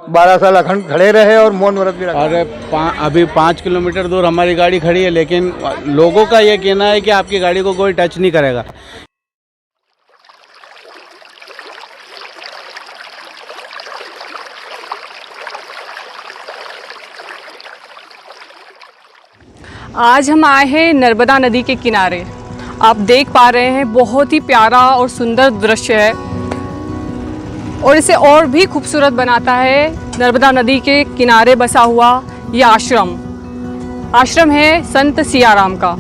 12 साल अखंड खड़े रहे और मौन व्रत भी रखा। और अभी 5 किलोमीटर दूर हमारी गाड़ी खड़ी है, लेकिन लोगों का ये कहना है कि आपकी गाड़ी को कोई टच नहीं करेगा। आज हम आए हैं नर्मदा नदी के किनारे। आप देख पा रहे हैं बहुत ही प्यारा और सुंदर दृश्य है, और इसे और भी खूबसूरत बनाता है नर्मदा नदी के किनारे बसा हुआ यह आश्रम है संत सियाराम का।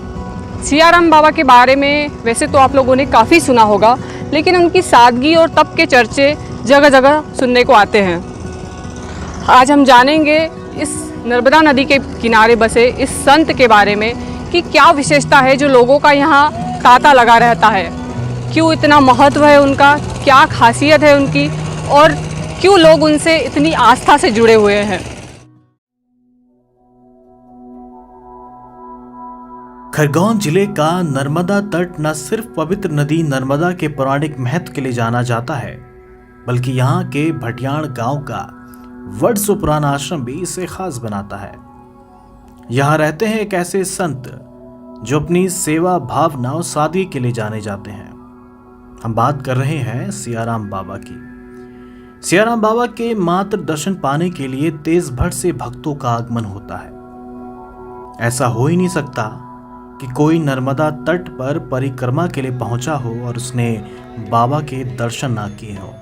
सियाराम बाबा के बारे में वैसे तो आप लोगों ने काफ़ी सुना होगा, लेकिन उनकी सादगी और तप के चर्चे जगह जगह सुनने को आते हैं। आज हम जानेंगे इस नर्मदा नदी के किनारे बसे इस संत के बारे में कि क्या विशेषता है जो लोगों का यहाँ तांता लगा रहता है, क्यों इतना महत्व है उनका, क्या खासियत है उनकी, और क्यों लोग उनसे इतनी आस्था से जुड़े हुए हैं। खरगोन जिले का नर्मदा तट न सिर्फ पवित्र नदी नर्मदा के पौराणिक महत्व के लिए जाना जाता है, बल्कि यहाँ के भटियाण गांव का वर्षों पुराना आश्रम भी इसे खास बनाता है। यहाँ रहते हैं एक ऐसे संत जो अपनी सेवा भावना और सादगी के लिए जाने जाते हैं। हम बात कर रहे हैं सियाराम बाबा की। सियाराम बाबा के मात्र दर्शन पाने के लिए देश भर से भक्तों का आगमन होता है। ऐसा हो ही नहीं सकता कि कोई नर्मदा तट पर परिक्रमा के लिए पहुंचा हो और उसने बाबा के दर्शन ना किए हो।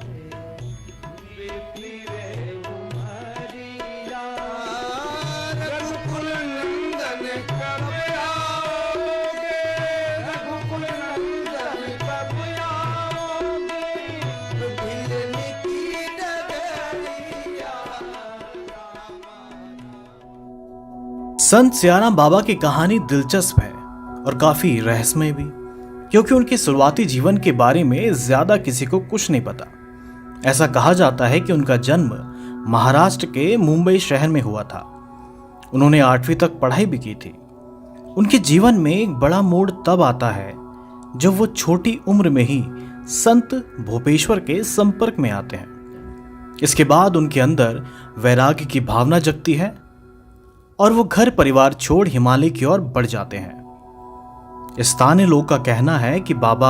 संत सियाराम बाबा की कहानी दिलचस्प है और काफी रहस्यमय भी, क्योंकि उनके शुरुआती जीवन के बारे में ज्यादा किसी को कुछ नहीं पता। ऐसा कहा जाता है कि उनका जन्म महाराष्ट्र के मुंबई शहर में हुआ था। उन्होंने 8वीं तक पढ़ाई भी की थी। उनके जीवन में एक बड़ा मोड़ तब आता है जब वो छोटी उम्र में ही संत भोपेश्वर के संपर्क में आते हैं। इसके बाद उनके अंदर वैराग्य की भावना जगती है और वो घर परिवार छोड़ हिमालय की ओर बढ़ जाते हैं। स्थानीय लोग का कहना है कि बाबा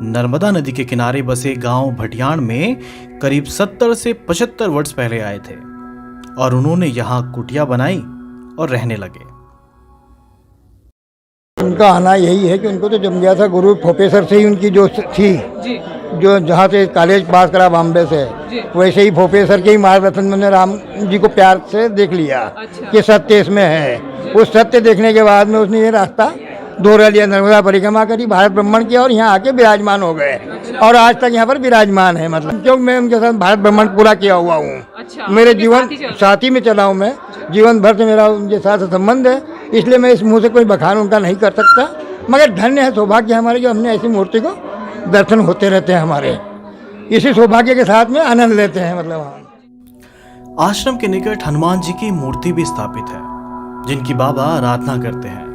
नर्मदा नदी के किनारे बसे गांव भटियाण में करीब 70 से 75 वर्ष पहले आए थे और उन्होंने यहाँ कुटिया बनाई और रहने लगे। उनका आना यही है कि उनको तो जम गया था गुरु प्रोफेसर से ही उनकी जो थी जी जो जहाँ से कॉलेज पास करा बॉम्बे से, वैसे ही प्रोफेसर के ही मार्गदर्शन में राम जी को प्यार से देख लिया। अच्छा। कि सत्य इसमें है। उस सत्य देखने के बाद में उसने ये रास्ता दोहरा लिया, नर्मदा परिक्रमा करी, भारत भ्रमण किया और यहाँ आके विराजमान हो गए। और आज तक यहाँ पर विराजमान है। मतलब क्योंकि मैं उनके साथ भारत भ्रमण पूरा किया हुआ हूँ। अच्छा, मेरे जीवन साथी में चला हूँ मैं, जीवन भर से मेरा उनके साथ संबंध है, इसलिए मैं इस मुँह से कोई बखान उनका नहीं कर सकता। मगर धन्य है, सौभाग्य हमारे जो हमने ऐसी मूर्ति को दर्शन होते रहते हैं हमारे, इसी सौभाग्य के साथ में आनंद लेते हैं। मतलब हम आश्रम के निकट हनुमान जी की मूर्ति भी स्थापित है, जिनकी बाबा आराधना करते हैं।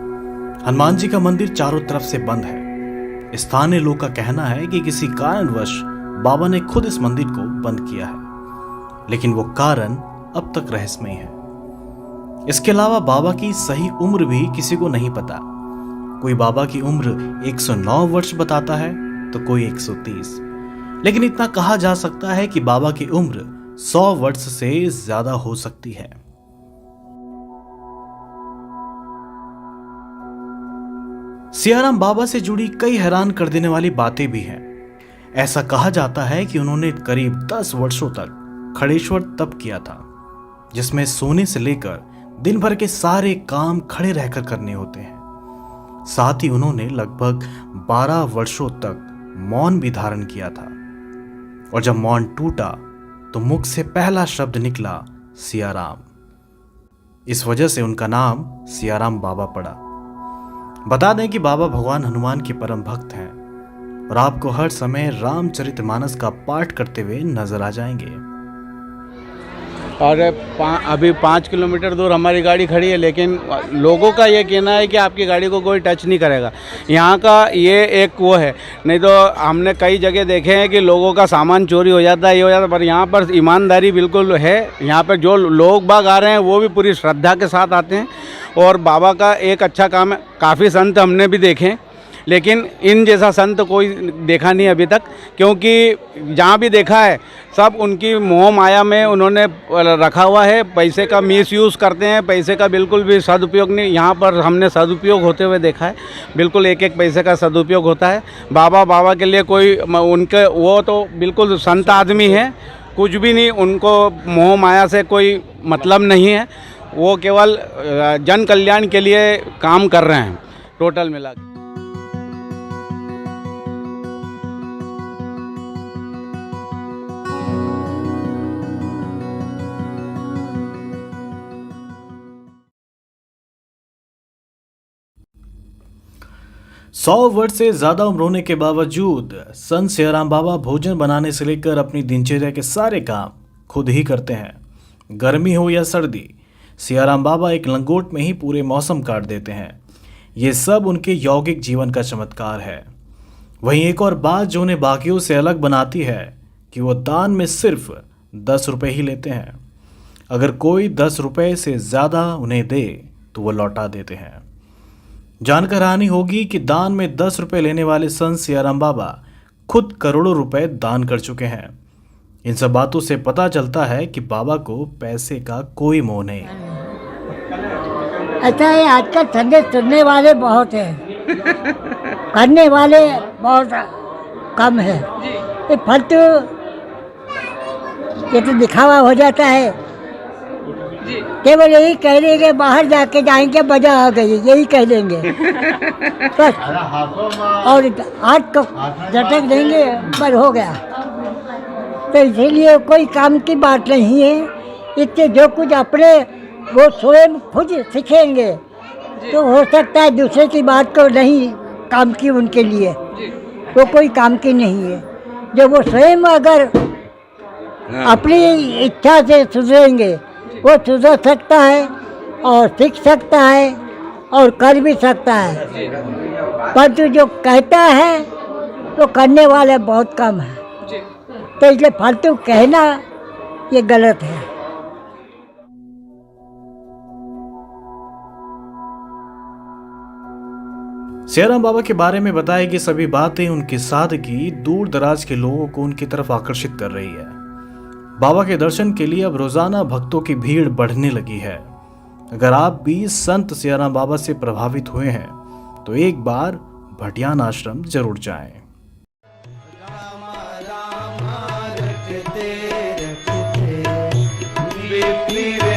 हनुमान जी का मंदिर चारों तरफ से बंद है। स्थानीय लोग का कहना है कि किसी कारणवश बाबा ने खुद इस मंदिर को बंद किया है, लेकिन वो कारण अब तक रहस्यमय है। इसके अलावा बाबा की सही उम्र भी किसी को नहीं पता। कोई बाबा की उम्र 109 वर्ष बताता है तो कोई 130, लेकिन इतना कहा जा सकता है कि बाबा की उम्र 100 वर्ष से ज्यादा हो सकती है। सियाराम बाबा से जुड़ी कई हैरान कर देने वाली बातें भी हैं। ऐसा कहा जाता है कि उन्होंने करीब 10 वर्षों तक खड़ेश्वर तप किया था, जिसमें सोने से लेकर दिन भर के सारे काम खड़े रहकर करने होते हैं। साथ ही उन्होंने लगभग 12 वर्षों तक मौन भी धारण किया था, और जब मौन टूटा तो मुख से पहला शब्द निकला सियाराम। इस वजह से उनका नाम सियाराम बाबा पड़ा। बता दें कि बाबा भगवान हनुमान के परम भक्त हैं और आपको हर समय रामचरितमानस का पाठ करते हुए नजर आ जाएंगे। और अभी 5 किलोमीटर दूर हमारी गाड़ी खड़ी है, लेकिन लोगों का ये कहना है कि आपकी गाड़ी को कोई टच नहीं करेगा। यहाँ का ये एक वो है, नहीं तो हमने कई जगह देखे हैं कि लोगों का सामान चोरी हो जाता है, ये हो जाता है, पर यहाँ पर ईमानदारी बिल्कुल है। यहाँ पर जो लोग बाग आ रहे हैं वो भी पूरी श्रद्धा के साथ आते हैं और बाबा का एक अच्छा काम है। काफ़ी संत हमने भी देखे हैं, लेकिन इन जैसा संत कोई देखा नहीं अभी तक, क्योंकि जहाँ भी देखा है सब उनकी मोह माया में उन्होंने रखा हुआ है। पैसे का मिसयूज़ करते हैं, पैसे का बिल्कुल भी सदुपयोग नहीं। यहाँ पर हमने सदुपयोग होते हुए देखा है, बिल्कुल एक एक पैसे का सदुपयोग होता है। बाबा के लिए कोई उनके वो तो बिल्कुल संत आदमी है, कुछ भी नहीं, उनको मोह माया से कोई मतलब नहीं है। वो केवल जन कल्याण के लिए काम कर रहे हैं टोटल मिला के। सौ वर्ष से ज्यादा उम्र होने के बावजूद संत सियाराम बाबा भोजन बनाने से लेकर अपनी दिनचर्या के सारे काम खुद ही करते हैं। गर्मी हो या सर्दी, सियाराम बाबा एक लंगोट में ही पूरे मौसम काट देते हैं। ये सब उनके यौगिक जीवन का चमत्कार है। वहीं एक और बात जो उन्हें बाकियों से अलग बनाती है कि वो दान में सिर्फ 10 रुपये ही लेते हैं। अगर कोई 10 रुपये से ज़्यादा उन्हें दे तो वो लौटा देते हैं। जानकर हानि होगी कि दान में 10 रुपये लेने वाले संत सियाराम बाबा खुद करोड़ों रुपए दान कर चुके हैं। इन सब बातों से पता चलता है कि बाबा को पैसे का कोई मोह नहीं। अच्छा है, आजकल संदेश सुनने वाले बहुत हैं, करने वाले बहुत कम है। ये फालतू ये तो दिखावा हो जाता है। केवल यही कह देंगे बाहर जाके जाएंगे मजा आ गई, यही कह देंगे बस, और हाथ को झटक देंगे पर हो गया। तो इसीलिए कोई काम की बात नहीं है। इससे जो कुछ अपने वो स्वयं खुद सीखेंगे तो हो सकता है दूसरे की बात को नहीं काम की उनके लिए, वो कोई काम की नहीं है। जो वो स्वयं अगर अपनी इच्छा से सुधरेंगे वो सुधर सकता है और सीख सकता है और कर भी सकता है। परंतु जो कहता है तो करने वाले बहुत कम है। तो इसलिए फालतू कहना ये गलत है। सियाराम बाबा के बारे में बताई गई सभी बातें उनकी सादगी दूर दराज के लोगों को उनकी तरफ आकर्षित कर रही है। बाबा के दर्शन के लिए अब रोजाना भक्तों की भीड़ बढ़ने लगी है। अगर आप भी संत सियाराम बाबा से प्रभावित हुए हैं तो एक बार भटियान आश्रम जरूर जाएं। रखते